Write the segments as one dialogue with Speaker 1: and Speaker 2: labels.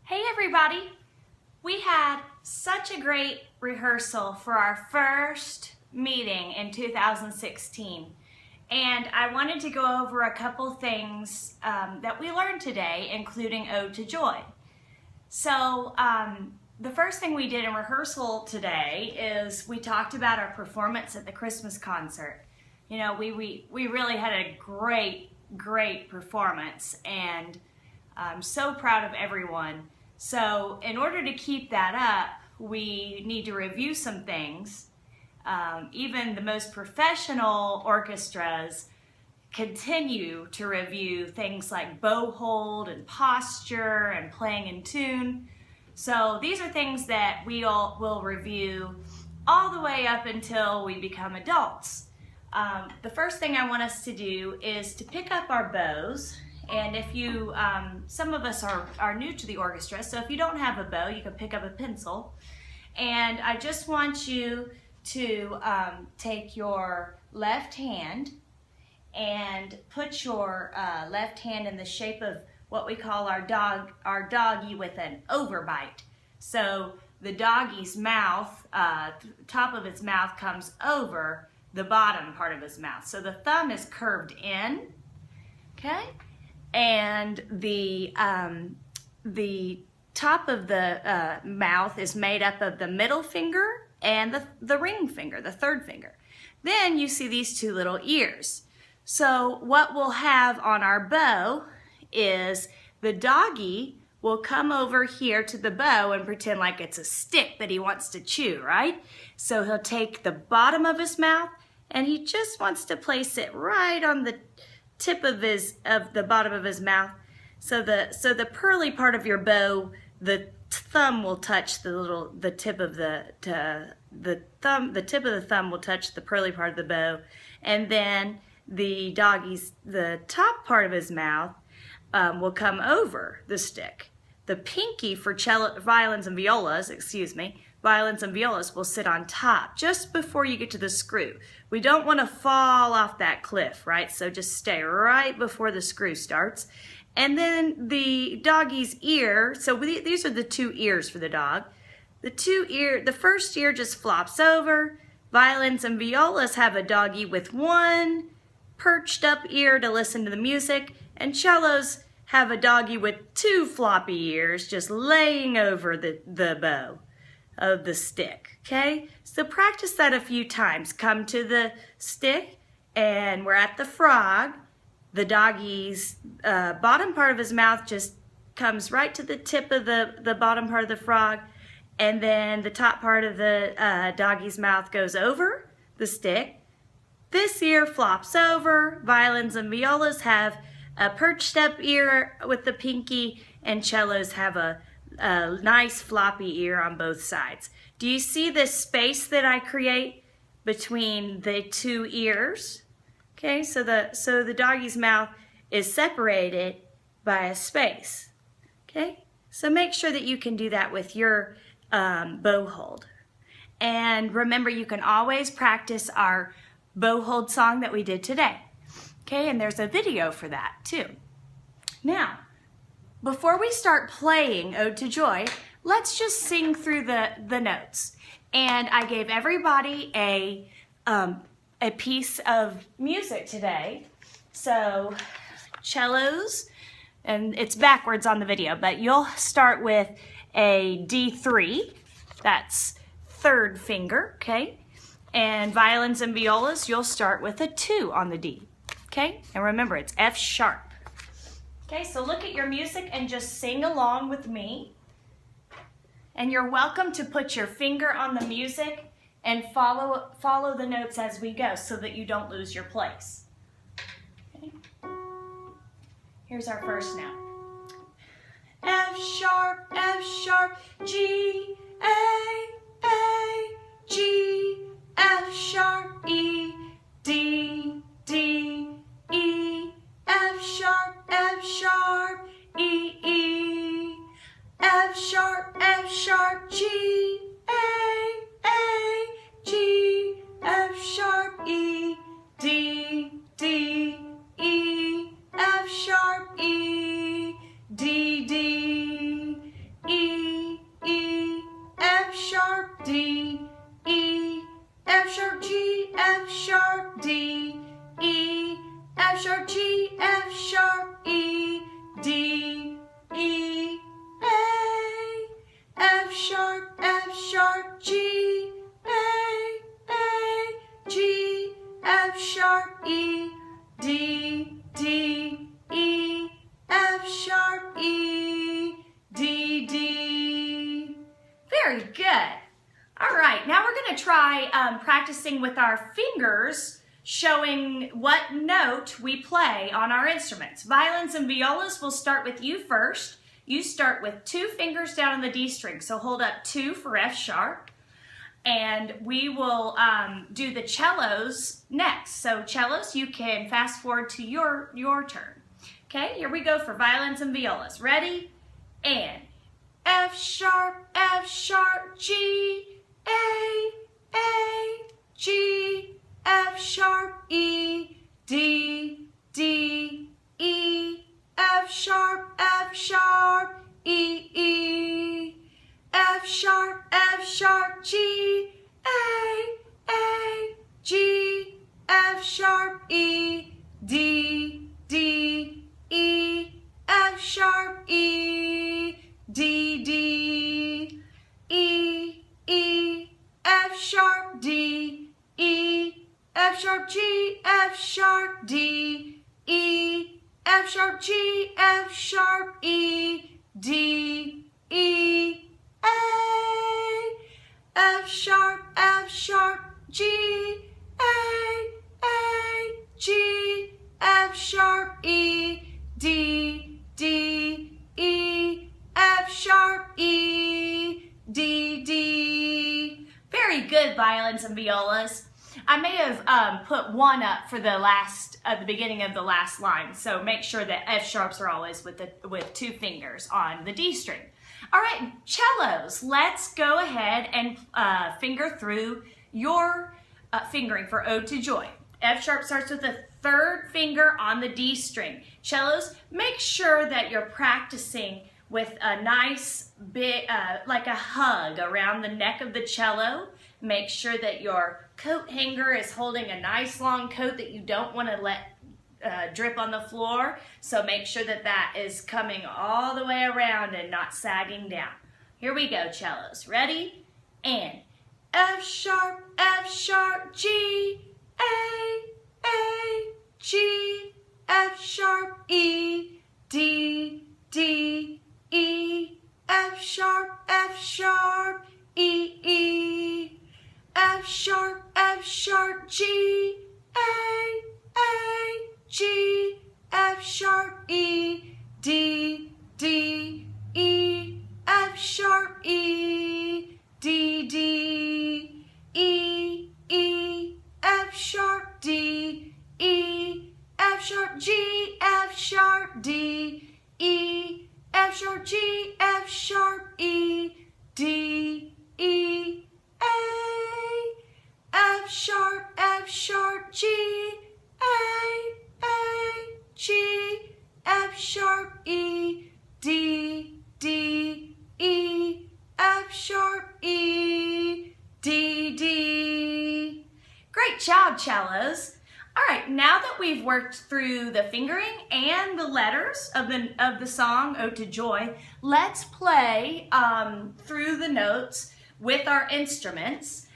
Speaker 1: Hey everybody! We had such a great rehearsal for our first meeting in 2016, and I wanted to go over a couple things that we learned today, including Ode to Joy. So the first thing we did in rehearsal today is we talked about our performance at the Christmas concert. You know, we really had a great performance, and I'm so proud of everyone. So in order to keep that up, we need to review some things. Even the most professional orchestras continue to review things like bow hold and posture and playing in tune. So these are things that we all will review all the way up until we become adults. The first thing I want us to do is to pick up our bows. And if you, some of us are new to the orchestra, so if you don't have a bow, you can pick up a pencil. And I just want you to take your left hand and put your left hand in the shape of what we call our doggy with an overbite. So the doggy's mouth, top of its mouth comes over the bottom part of his mouth. So the thumb is curved in, okay? And the top of the mouth is made up of the middle finger and the ring finger, the third finger. Then you see these two little ears. So what we'll have on our bow is the doggy will come over here to the bow and pretend like it's a stick that he wants to chew, right? So he'll take the bottom of his mouth and he just wants to place it right on the tip of the bottom of his mouth. So the pearly part of your bow, the thumb will touch the tip of the thumb will touch the pearly part of the bow, and then the top part of his mouth will come over the stick. The pinky for violins and violas will sit on top just before you get to the screw. We don't want to fall off that cliff, right? So just stay right before the screw starts. And then the doggy's ear, so these are the two ears for the dog. The first ear just flops over. Violins and violas have a doggy with one perched up ear to listen to the music, and cellos have a doggy with two floppy ears just laying over the bow of the stick, okay? So practice that a few times. Come to the stick, and we're at the frog. The doggy's bottom part of his mouth just comes right to the tip of the bottom part of the frog, and then the top part of the doggy's mouth goes over the stick. This ear flops over. Violins and violas have a perched up ear with the pinky, and cellos have a nice floppy ear on both sides. Do you see this space that I create between the two ears? Okay, so the doggy's mouth is separated by a space. Okay, so make sure that you can do that with your bow hold. And remember, you can always practice our bow hold song that we did today. Okay, and there's a video for that too. Now, before we start playing Ode to Joy, let's just sing through the notes. And I gave everybody a piece of music today. So cellos, and it's backwards on the video, but you'll start with a D3, that's third finger, okay? And violins and violas, you'll start with a 2 on the D, okay? And remember, it's F sharp. Okay, so look at your music and just sing along with me. And you're welcome to put your finger on the music and follow the notes as we go so that you don't lose your place. Okay. Here's our first note. F sharp, G, A, G, F sharp, E, D, D, E, F sharp, E, E, F sharp, G, A, G, F sharp, E, D, D, E, F sharp, E, D, D, Very good. All right, now we're going to try practicing with our fingers, showing what note we play on our instruments. Violins and violas, we'll start with you first. You start with 2 fingers down on the D string, so hold up 2 for F sharp. And we will do the cellos next. So cellos, you can fast forward to your turn. Okay, here we go for violins and violas. Ready? And F sharp, G, A, G, F sharp, E, D, D, E, F sharp, E, E, F sharp, G, A, G, F sharp, E, D, D, E, F sharp, E, D, D, E, E, F sharp, D, E, F sharp, G, F sharp, D, E, F sharp, G, F sharp, E, D, E, A, F sharp, G, A, G, F sharp, E, D, D, E, F sharp, E, D, D. Very good, violins and violas. I may have put 1 up for the beginning of the last line, so make sure that F sharps are always with 2 fingers on the D string. All right, cellos, let's go ahead and finger through your fingering for Ode to Joy. F sharp starts with the 3rd finger on the D string. Cellos, make sure that you're practicing with a nice big, like a hug around the neck of the cello. Make sure that your coat hanger is holding a nice long coat that you don't want to let drip on the floor. So make sure that that is coming all the way around and not sagging down. Here we go, cellos. Ready? And F sharp, G, A, G, F sharp, E, D, D, E, F sharp, E, E, F sharp, G, A, G, F sharp, E, D, D, E, F sharp, E, D, D, E, E, F sharp, D, E, F sharp, G, F sharp, D, E, F sharp, G, F sharp, E, D, E, A, F sharp, G, A, G, F sharp, E, D, D, E, F sharp, E, D, D. Great job, cellos. All right, now that we've worked through the fingering and the letters of the song, Ode to Joy, let's play through the notes with our instruments.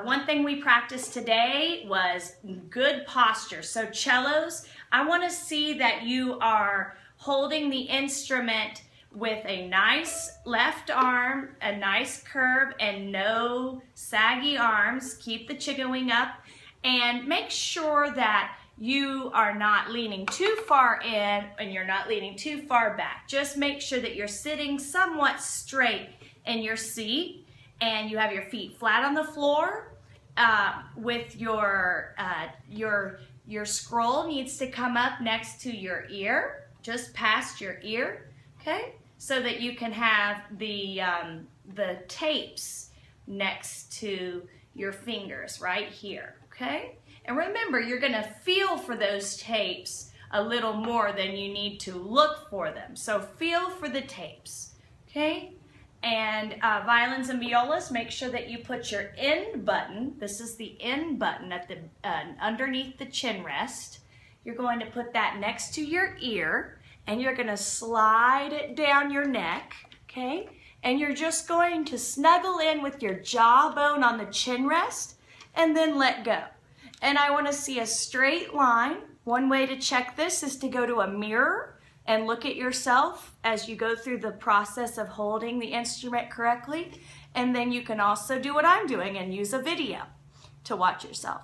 Speaker 1: One thing we practiced today was good posture. So cellos, I want to see that you are holding the instrument with a nice left arm, a nice curve, and no saggy arms. Keep the chicken wing up. And make sure that you are not leaning too far in and you're not leaning too far back. Just make sure that you're sitting somewhat straight in your seat and you have your feet flat on the floor. With your scroll needs to come up next to your ear, just past your ear, okay? So that you can have the tapes next to your fingers right here. Okay? And remember, you're going to feel for those tapes a little more than you need to look for them. So feel for the tapes. Okay? And violins and violas, make sure that you put your end button, this is the end button at the underneath the chin rest. You're going to put that next to your ear and you're going to slide it down your neck. Okay? And you're just going to snuggle in with your jawbone on the chin rest and then let go. And I want to see a straight line. One way to check this is to go to a mirror and look at yourself as you go through the process of holding the instrument correctly. And then you can also do what I'm doing and use a video to watch yourself.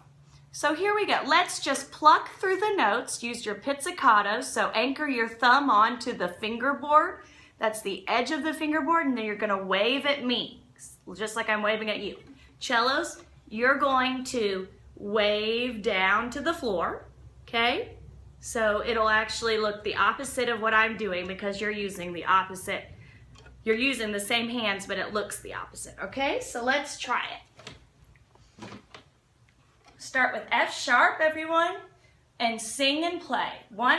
Speaker 1: So here we go. Let's just pluck through the notes. Use your pizzicato. So anchor your thumb onto the fingerboard. That's the edge of the fingerboard, and then you're going to wave at me, just like I'm waving at you. Cellos, you're going to wave down to the floor, okay? So it'll actually look the opposite of what I'm doing because you're using the opposite. You're using the same hands, but it looks the opposite, okay? So let's try it. Start with F sharp, everyone, and sing and play. 1,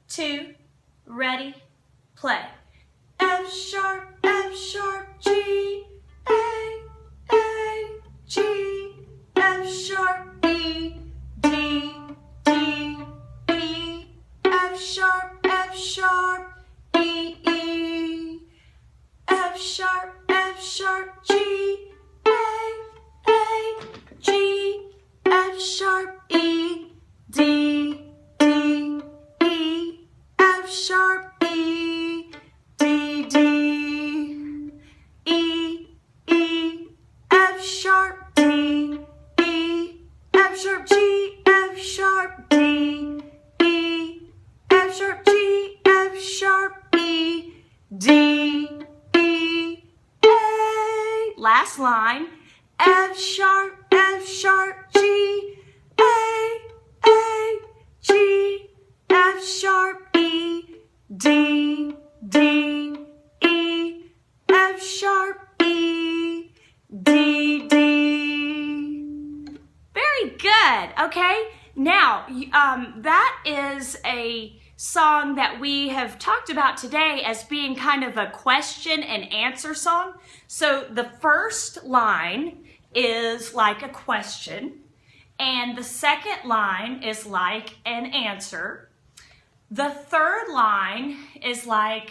Speaker 1: 2, ready, play. F sharp, G, A, G, F sharp, E, D, D, E, F sharp, E, E, F sharp, G, A, G, F sharp, E, D, D, E, F sharp, E, D, D, E, E, F sharp, D, E, F sharp, G, F sharp, D, E, F sharp, G, F sharp, E, D, E, A. Last line. F sharp, G, A, G, F sharp, E, D, D, E, F sharp, E, D, D. Very good. Okay. Now, that is a song that we have talked about today as being kind of a question and answer song. So the first line is like a question, and the second line is like an answer. The third line is like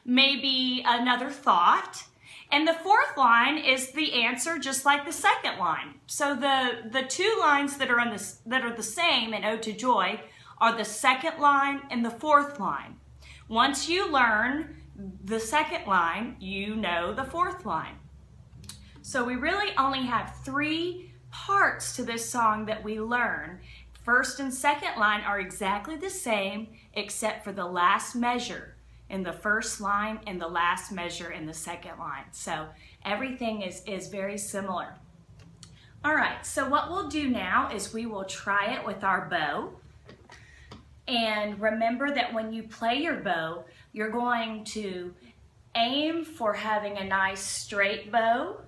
Speaker 1: maybe another thought, and the fourth line is the answer, just like the second line. So the two lines that are the same in Ode to Joy are the second line and the fourth line. Once you learn the second line, you know the fourth line. So we really only have 3 parts to this song that we learn. First and second line are exactly the same except for the last measure in the first line and the last measure in the second line. So everything is very similar. All right, so what we'll do now is we will try it with our bow. And remember that when you play your bow, you're going to aim for having a nice straight bow.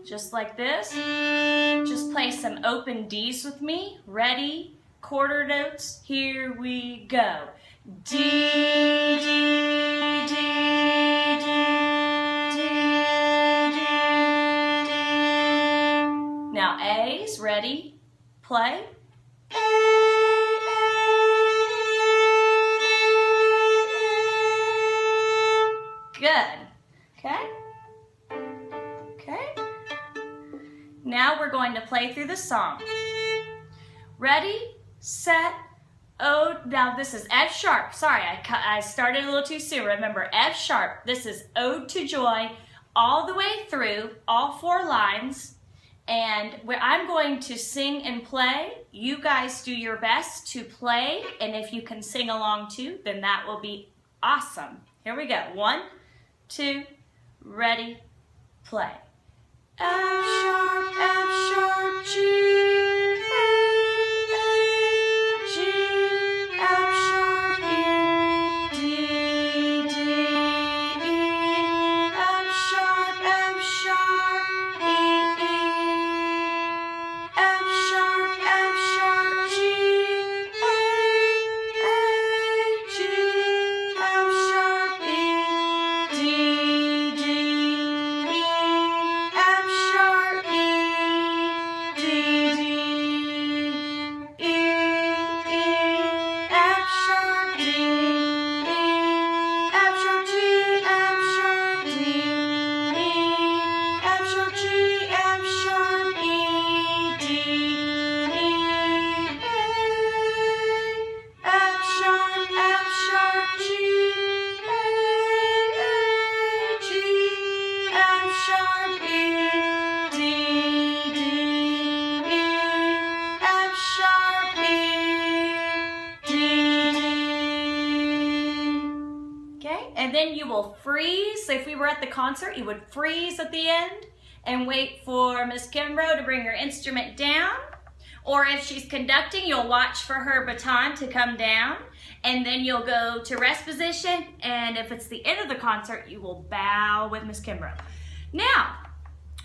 Speaker 1: Just like this. Just play some open D's with me. Ready? Quarter notes. Here we go. D, D, D, D, D, D, D. Now A's. Ready? Play. Good. Okay? Okay. Now we're going to play through the song. Ready, set, O. Now this is F sharp. Sorry, I started a little too soon. Remember, F sharp. This is Ode to Joy all the way through, all 4 lines. And I'm going to sing and play. You guys do your best to play. And if you can sing along too, then that will be awesome. Here we go. 1, 2, ready, play. F sharp, G, A, G, F sharp, E, D, D, E, F sharp, E, E, F sharp, G, A, G, F sharp, E, D, D, E, F sharp, E, D, D. and then you will freeze. So if we were at the concert, you would freeze at the end and wait for Miss Kimbrough to bring her instrument down. Or if she's conducting, you'll watch for her baton to come down, and then you'll go to rest position, and if it's the end of the concert, you will bow with Miss Kimbrough. Now,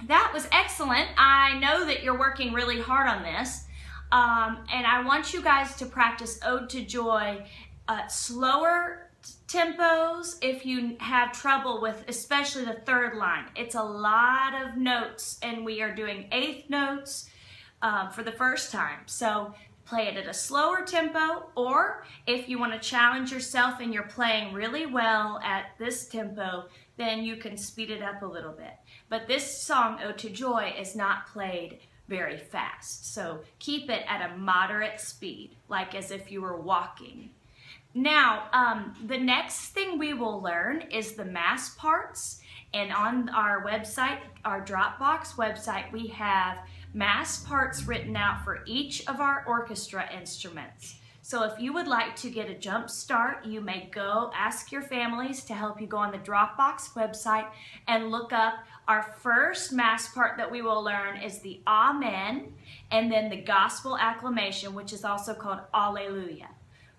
Speaker 1: that was excellent. I know that you're working really hard on this, and I want you guys to practice Ode to Joy, slower tempos if you have trouble with especially the third line. It's a lot of notes, and we are doing eighth notes for the first time. So play it at a slower tempo, or if you want to challenge yourself and you're playing really well at this tempo, then you can speed it up a little bit. But this song, Ode to Joy, is not played very fast. So keep it at a moderate speed, like as if you were walking. Now, the next thing we will learn is the mass parts. And on our website, our Dropbox website, we have mass parts written out for each of our orchestra instruments. So if you would like to get a jump start, you may go ask your families to help you go on the Dropbox website and look up our first mass part that we will learn is the Amen, and then the Gospel Acclamation, which is also called Alleluia.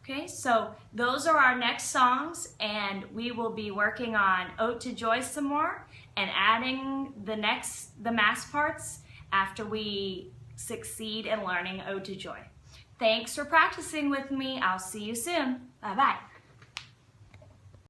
Speaker 1: Okay, so those are our next songs, and we will be working on Ode to Joy some more and adding the mass parts after we succeed in learning Ode to Joy. Thanks for practicing with me. I'll see you soon. Bye-bye.